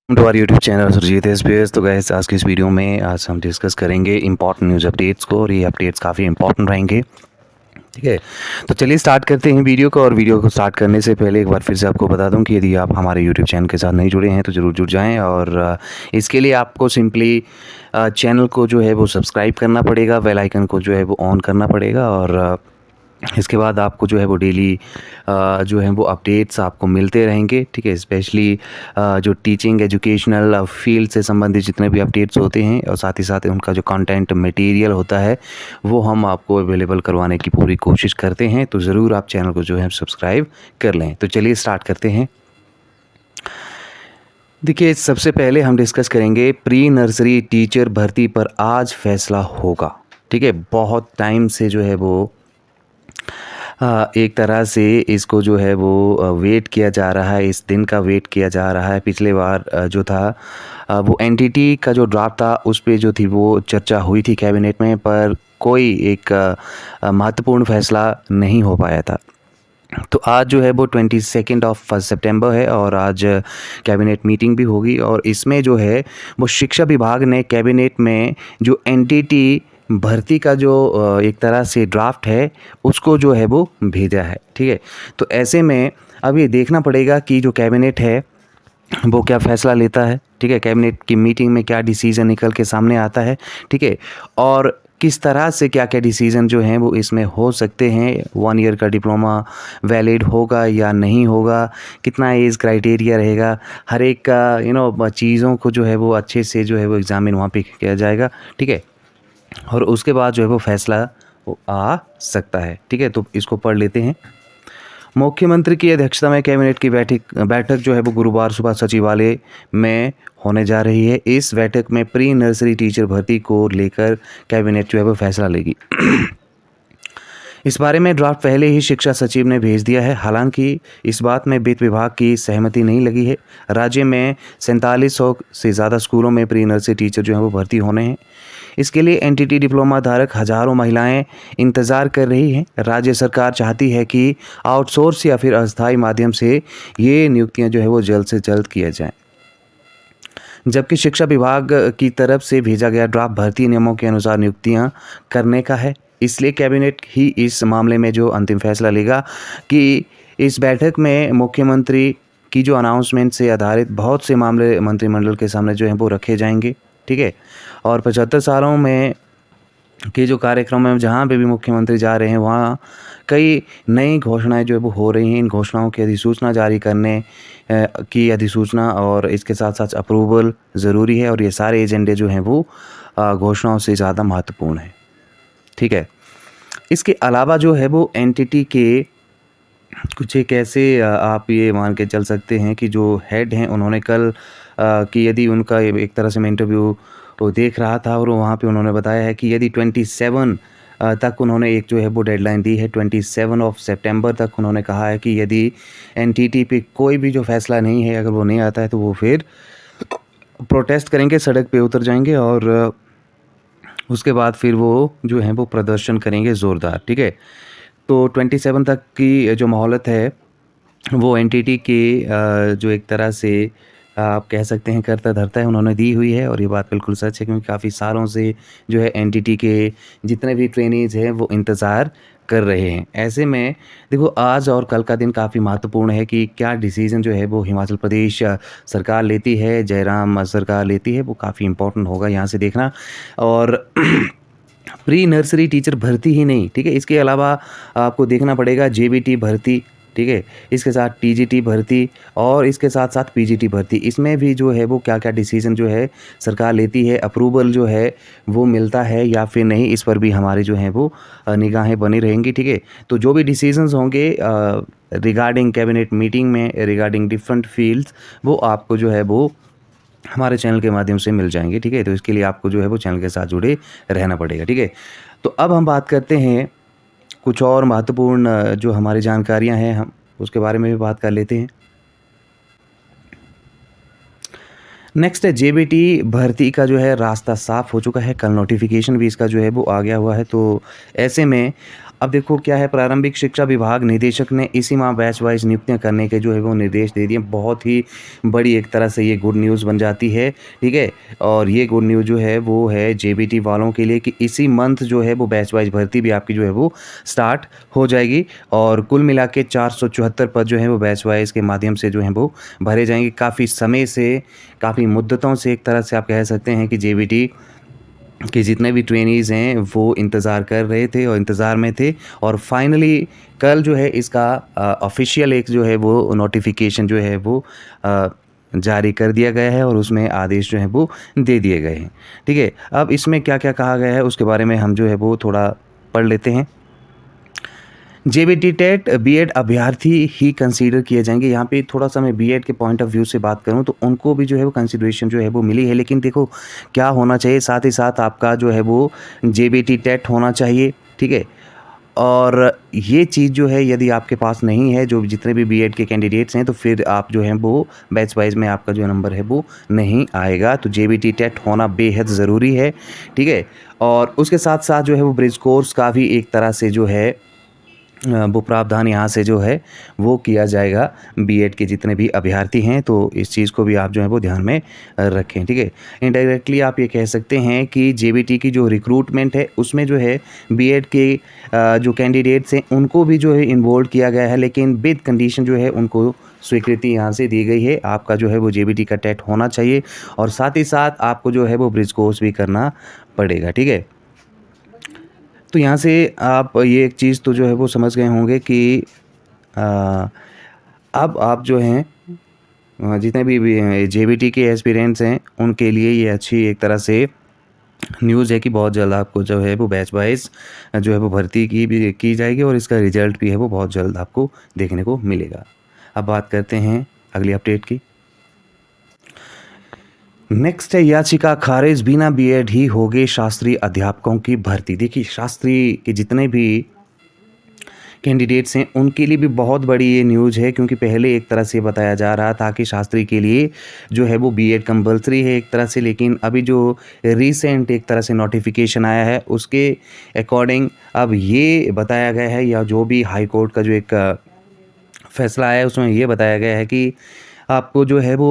To our YouTube channel Surjeet SPS. तो guys आज की इस वीडियो में आज हम डिस्कस करेंगे इंपॉर्टेंट न्यूज़ अपडेट्स को, और ये अपडेट्स काफ़ी इंपॉर्टेंट रहेंगे। ठीक है, तो चलिए स्टार्ट करते हैं वीडियो को। और वीडियो को स्टार्ट करने से पहले एक बार फिर से आपको बता दूं कि यदि आप हमारे यूट्यूब चैनल के साथ नहीं जुड़े हैं तो ज़रूर जुड़ जाएं। और इसके लिए आपको सिंपली चैनल को जो है वो सब्सक्राइब करना पड़ेगा, बेल आइकन को जो है वो ऑन करना पड़ेगा। और इसके बाद आपको जो है वो डेली जो है वो अपडेट्स आपको मिलते रहेंगे। ठीक है, स्पेशली जो टीचिंग एजुकेशनल फील्ड से संबंधित जितने भी अपडेट्स होते हैं, और साथ ही साथ उनका जो कंटेंट मटेरियल होता है वो हम आपको अवेलेबल करवाने की पूरी कोशिश करते हैं। तो ज़रूर आप चैनल को जो है सब्सक्राइब कर लें। तो चलिए स्टार्ट करते हैं। देखिए, सबसे पहले हम डिस्कस करेंगे प्री नर्सरी टीचर भर्ती पर आज फैसला होगा। ठीक है, बहुत टाइम से जो है वो एक तरह से इसको जो है वो वेट किया जा रहा है, इस दिन का वेट किया जा रहा है। पिछले बार जो था वो एनटीटी का जो ड्राफ्ट था उस पे जो थी वो चर्चा हुई थी कैबिनेट में, पर कोई एक महत्वपूर्ण फैसला नहीं हो पाया था। तो आज जो है वो 22 ऑफ सितंबर है, और आज कैबिनेट मीटिंग भी होगी। और इसमें जो है वो शिक्षा विभाग ने कैबिनेट में जो एनटीटी भर्ती का जो एक तरह से ड्राफ्ट है उसको जो है वो भेजा है। ठीक है, तो ऐसे में अब ये देखना पड़ेगा कि जो कैबिनेट है वो क्या फ़ैसला लेता है। ठीक है, कैबिनेट की मीटिंग में क्या डिसीज़न निकल के सामने आता है। ठीक है, और किस तरह से क्या-क्या डिसीज़न जो हैं वो इसमें हो सकते हैं। 1 ईयर का डिप्लोमा वैलिड होगा या नहीं होगा, कितना एज क्राइटेरिया रहेगा, हर एक का चीज़ों को जो है वो अच्छे से जो है वो एग्ज़ामिन वहाँ पे किया जाएगा। ठीक है, और उसके बाद जो है वो फ़ैसला वो आ सकता है। ठीक है, तो इसको पढ़ लेते हैं। मुख्यमंत्री की अध्यक्षता में कैबिनेट की बैठक जो है वो गुरुवार सुबह सचिवालय में होने जा रही है। इस बैठक में प्री नर्सरी टीचर भर्ती को लेकर कैबिनेट जो है वो फैसला लेगी। इस बारे में ड्राफ्ट पहले ही शिक्षा सचिव ने भेज दिया है। हालांकि इस बात में वित्त विभाग की सहमति नहीं लगी है। राज्य में 4700 से ज़्यादा स्कूलों में प्री नर्सरी टीचर जो है वो भर्ती होने हैं। इसके लिए एनटीटी डिप्लोमा धारक हजारों महिलाएं इंतज़ार कर रही हैं। राज्य सरकार चाहती है कि आउटसोर्स या फिर अस्थायी माध्यम से ये नियुक्तियां जो है वो जल्द से जल्द किया जाएं। जबकि शिक्षा विभाग की तरफ से भेजा गया ड्राफ्ट भर्ती नियमों के अनुसार नियुक्तियां करने का है। इसलिए कैबिनेट ही इस मामले में जो अंतिम फैसला लेगा कि इस बैठक में मुख्यमंत्री की जो अनाउंसमेंट से आधारित बहुत से मामले मंत्रिमंडल के सामने जो हैं वो रखे जाएंगे। ठीक है, और 75 सालों में के जो कार्यक्रम में जहाँ पे भी मुख्यमंत्री जा रहे हैं वहाँ कई नई घोषणाएं जो है वो हो रही हैं। इन घोषणाओं की अधिसूचना जारी करने की अधिसूचना और इसके साथ साथ अप्रूवल ज़रूरी है, और ये सारे एजेंडे जो हैं वो घोषणाओं से ज़्यादा महत्वपूर्ण हैं। ठीक है, इसके अलावा जो है वो एनटीटी के कुछ एक ऐसे आप ये मान के चल सकते हैं कि जो हेड हैं उन्होंने कल कि यदि उनका एक तरह से मैं इंटरव्यू तो देख रहा था, और वहाँ पे उन्होंने बताया है कि यदि 27 तक उन्होंने एक जो है वो डेडलाइन दी है। 27 ऑफ सितंबर तक उन्होंने कहा है कि यदि एनटीटी पे कोई भी जो फैसला नहीं है, अगर वो नहीं आता है तो वो फिर प्रोटेस्ट करेंगे, सड़क पे उतर जाएंगे, और उसके बाद फिर वो जो है वो प्रदर्शन करेंगे ज़ोरदार। ठीक है, तो 27 तक की जो मोहलत है वो एनटीटी के जो एक तरह से आप कह सकते हैं करता धरता है उन्होंने दी हुई है। और ये बात बिल्कुल सच है, क्योंकि काफ़ी सालों से जो है एनटीटी के जितने भी ट्रेनीज हैं वो इंतज़ार कर रहे हैं। ऐसे में देखो, आज और कल का दिन काफ़ी महत्वपूर्ण है कि क्या डिसीज़न जो है वो हिमाचल प्रदेश सरकार लेती है, जयराम सरकार लेती है, वो काफ़ी इंपॉर्टेंट होगा यहाँ से देखना। और प्री नर्सरी टीचर भर्ती ही नहीं, ठीक है, इसके अलावा आपको देखना पड़ेगा जेबीटी भर्ती। ठीक है, इसके साथ टीजीटी भर्ती, और इसके साथ साथ पीजीटी भर्ती। इसमें भी जो है वो क्या क्या डिसीज़न जो है सरकार लेती है, अप्रूवल जो है वो मिलता है या फिर नहीं, इस पर भी हमारी जो है वो निगाहें बनी रहेंगी। ठीक है, तो जो भी डिसीजंस होंगे रिगार्डिंग कैबिनेट मीटिंग में रिगार्डिंग डिफरेंट फील्ड्स, वो आपको जो है वो हमारे चैनल के माध्यम से मिल जाएंगे। ठीक है, तो इसके लिए आपको जो है वो चैनल के साथ जुड़े रहना पड़ेगा। ठीक है, तो अब हम बात करते हैं कुछ और महत्वपूर्ण जो हमारी जानकारियां हैं, हम उसके बारे में भी बात कर लेते हैं। नेक्स्ट है जेबीटी भर्ती का जो है रास्ता साफ हो चुका है। कल नोटिफिकेशन भी इसका जो है वो आ गया हुआ है। तो ऐसे में अब देखो क्या है, प्रारंभिक शिक्षा विभाग निदेशक ने इसी माह बैच वाइज नियुक्तियां करने के जो है वो निर्देश दे दिए। बहुत ही बड़ी एक तरह से ये गुड न्यूज़ बन जाती है, ठीक है। और ये गुड न्यूज़ जो है वो है जेबीटी वालों के लिए कि इसी मंथ जो है वो बैच वाइज भर्ती भी आपकी जो है वो स्टार्ट हो जाएगी और कुल मिला के 474 पद जो है वो बैच वाइज के माध्यम से जो है वो भरे जाएंगे। काफ़ी समय से, काफ़ी मुद्दतों से एक तरह से आप कह सकते हैं कि जेबीटी कि जितने भी ट्रेनीज़ हैं वो इंतज़ार कर रहे थे और इंतज़ार में थे और फाइनली कल जो है इसका ऑफ़िशियल एक जो है वो नोटिफ़िकेशन जो है वो जारी कर दिया गया है और उसमें आदेश जो है वो दे दिए गए हैं, ठीक है। अब इसमें क्या-क्या कहा गया है उसके बारे में हम जो है वो थोड़ा पढ़ लेते हैं। जेबीटी टेट बीएड अभ्यर्थी ही कंसीडर किए जाएंगे। यहाँ पे थोड़ा-सा मैं बीएड के पॉइंट ऑफ व्यू से बात करूँ तो उनको भी जो है वो कंसिडरेशन जो है वो मिली है। लेकिन देखो क्या होना चाहिए, साथ ही साथ आपका जो है वो जेबीटी टेट होना चाहिए, ठीक है। और ये चीज़ जो है यदि आपके पास नहीं है, जो जितने भी बीएड के कैंडिडेट्स हैं, तो फिर आप जो हैं वो बैच वाइज़ में आपका जो नंबर है वो नहीं आएगा। तो जेबीटी टेट होना बेहद ज़रूरी है, ठीक है। और उसके साथ-साथ जो है वो ब्रिज कोर्स का भी एक तरह से जो है वो प्रावधान यहाँ से जो है वो किया जाएगा बीएड के जितने भी अभ्यर्थी हैं, तो इस चीज़ को भी आप जो है वो ध्यान में रखें, ठीक है। इनडायरेक्टली आप ये कह सकते हैं कि जेबीटी की जो रिक्रूटमेंट है उसमें जो है बीएड के जो कैंडिडेट्स हैं उनको भी जो है इन्वॉल्व किया गया है, लेकिन विद कंडीशन जो है उनको स्वीकृति यहाँ से दी गई है। आपका जो है वो जेबीटी का टेट होना चाहिए और साथ ही साथ आपको जो है वो ब्रिज कोर्स भी करना पड़ेगा, ठीक है। तो यहाँ से आप ये एक चीज़ तो जो है वो समझ गए होंगे कि अ, अब आप जो हैं जितने भी जेबीटी के एस्पिरेंट्स हैं उनके लिए ये अच्छी एक तरह से न्यूज़ है कि बहुत जल्द आपको जो है वो बैच वाइज जो है वो भर्ती की जाएगी और इसका रिजल्ट भी है वो बहुत जल्द आपको देखने को मिलेगा। अब बात करते हैं अगली अपडेट की। नेक्स्ट है याचिका खारिज, बिना बीएड ही होगी शास्त्री अध्यापकों की भर्ती। देखिए शास्त्री के जितने भी कैंडिडेट्स हैं उनके लिए भी बहुत बड़ी ये न्यूज़ है, क्योंकि पहले एक तरह से बताया जा रहा था कि शास्त्री के लिए जो है वो बीएड कंपलसरी है एक तरह से, लेकिन अभी जो रिसेंट एक तरह से नोटिफिकेशन आया है उसके अकॉर्डिंग अब ये बताया गया है, या जो भी हाई कोर्ट का जो एक फैसला आया है उसमें ये बताया गया है कि आपको जो है वो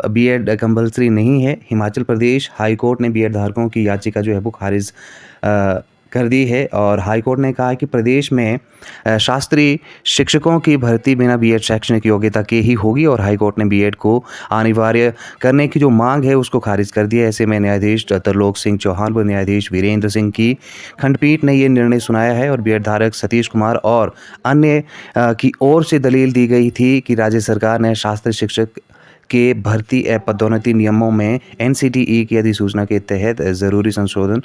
बीएड कंपलसरी नहीं है। हिमाचल प्रदेश हाई कोर्ट ने बीएड धारकों की याचिका जो है वो खारिज कर दी है और हाई कोर्ट ने कहा कि प्रदेश में शास्त्री शिक्षकों की भर्ती बिना बीएड शैक्षणिक योग्यता के ही होगी और हाई कोर्ट ने बीएड को अनिवार्य करने की जो मांग है उसको खारिज कर दिया है। ऐसे में न्यायाधीश तरलोक सिंह चौहान व न्यायाधीश वीरेंद्र सिंह की खंडपीठ ने ये निर्णय सुनाया है और बीएड धारक सतीश कुमार और अन्य की ओर से दलील दी गई थी कि राज्य सरकार ने शास्त्री शिक्षक के भर्ती पदोन्नति नियमों में एनसीटीई की अधिसूचना के तहत ज़रूरी संशोधन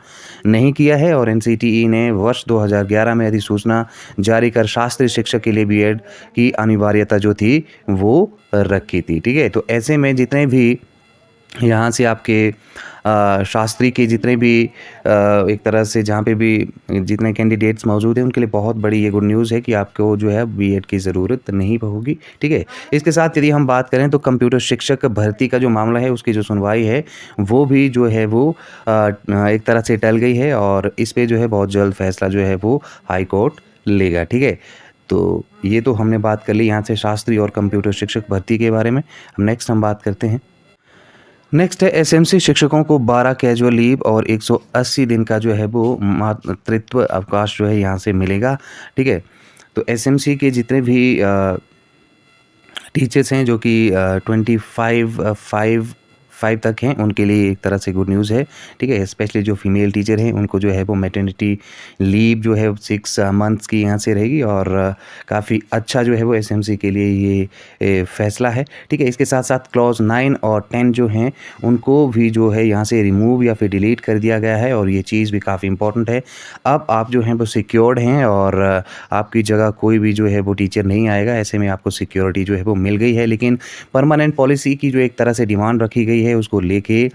नहीं किया है और एनसीटीई ने वर्ष 2011 में अधिसूचना जारी कर शास्त्री शिक्षक के लिए बीएड की अनिवार्यता जो थी वो रखी थी, ठीक है। तो ऐसे में जितने भी यहाँ से आपके शास्त्री के जितने भी एक तरह से जहाँ पे भी जितने कैंडिडेट्स मौजूद हैं उनके लिए बहुत बड़ी ये गुड न्यूज़ है कि आपको जो है बीएड की ज़रूरत नहीं होगी, ठीक है। इसके साथ यदि हम बात करें तो कंप्यूटर शिक्षक भर्ती का जो मामला है उसकी जो सुनवाई है वो भी जो है वो एक तरह से टल गई है और इस पे जो है बहुत जल्द फैसला जो है वो हाई कोर्ट लेगा, ठीक है। तो ये तो हमने बात कर ली यहाँ से शास्त्री और कंप्यूटर शिक्षक भर्ती के बारे में। अब नेक्स्ट हम बात करते हैं। नेक्स्ट है एसएमसी शिक्षकों को 12 कैजुअल लीव और 180 दिन का जो है वो मातृत्व अवकाश जो है यहाँ से मिलेगा, ठीक है। तो एसएमसी के जितने भी टीचर्स हैं जो कि 25 तक हैं उनके लिए एक तरह से गुड न्यूज़ है, ठीक है। स्पेशली जो फीमेल टीचर हैं उनको जो है वो मैटरनिटी लीव जो है 6 मंथ्स की यहाँ से रहेगी और काफ़ी अच्छा जो है वो एसएमसी के लिए ये फैसला है, ठीक है। इसके साथ साथ क्लॉज 9 और 10 जो हैं उनको भी जो है यहाँ से रिमूव या फिर डिलीट कर दिया गया है और ये चीज़ भी काफ़ी इंपॉर्टेंट है। अब आप जो हैं वो सिक्योर्ड हैं और आपकी जगह कोई भी जो है वो टीचर नहीं आएगा, ऐसे में आपको सिक्योरिटी जो है वो मिल गई है। लेकिन परमानेंट पॉलिसी की जो एक तरह से डिमांड रखी गई है उसको लेके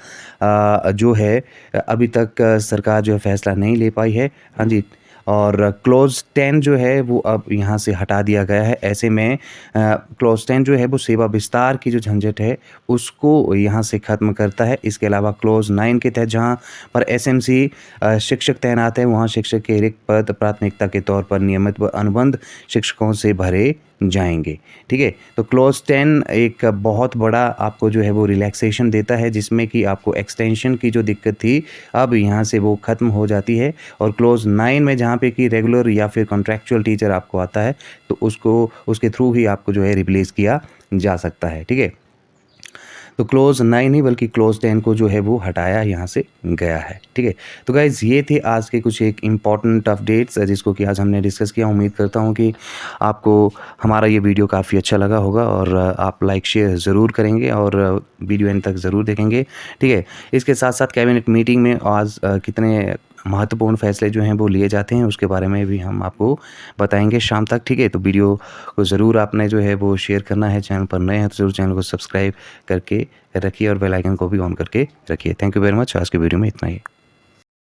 जो है अभी तक सरकार जो है फैसला नहीं ले पाई है, हाँ जी। और क्लोज़ 10 जो है वो अब यहाँ से हटा दिया गया है। ऐसे में क्लोज़ 10 जो है वो सेवा विस्तार की जो झंझट है उसको यहाँ से ख़त्म करता है। इसके अलावा क्लोज़ 9 के तहत जहाँ पर एसएमसी शिक्षक तैनात है, वहाँ शिक्षक के रिक्त पद प्राथमिकता के तौर पर नियमित व अनुबंध शिक्षकों से भरे जाएँगे। ठीक है? तो क्लोज़ 10 एक बहुत बड़ा आपको जो है वो रिलैक्सेशन देता है, जिसमें कि आपको एक्सटेंशन की जो दिक्कत थी अब यहाँ से वो ख़त्म हो जाती है। और क्लोज़ 9 में जहाँ पे कि रेगुलर या फिर कॉन्ट्रैक्चुअल टीचर आपको आता है, तो उसको उसके थ्रू ही आपको जो है रिप्लेस किया जा सकता है। ठीक है? तो क्लोज़ 9 ही बल्कि क्लोज़ 10 को जो है वो हटाया यहाँ से गया है। ठीक है? तो गाइज़ ये थे आज के कुछ एक इम्पॉर्टेंट अपडेट्स जिसको कि आज हमने डिस्कस किया। उम्मीद करता हूँ कि आपको हमारा ये वीडियो काफ़ी अच्छा लगा होगा और आप लाइक शेयर ज़रूर करेंगे और वीडियो एंड तक ज़रूर देखेंगे। ठीक है? इसके साथ-साथ कैबिनेट मीटिंग में आज कितने महत्वपूर्ण फैसले जो हैं वो लिए जाते हैं उसके बारे में भी हम आपको बताएँगे शाम तक। ठीक है? तो वीडियो को ज़रूर आपने जो है वो शेयर करना है। चैनल पर नए हैं तो ज़रूर चैनल को सब्सक्राइब करके रखिए और बेल आइकन को भी ऑन करके रखिए। Thank you very much. आज की वीडियो में इतना ही।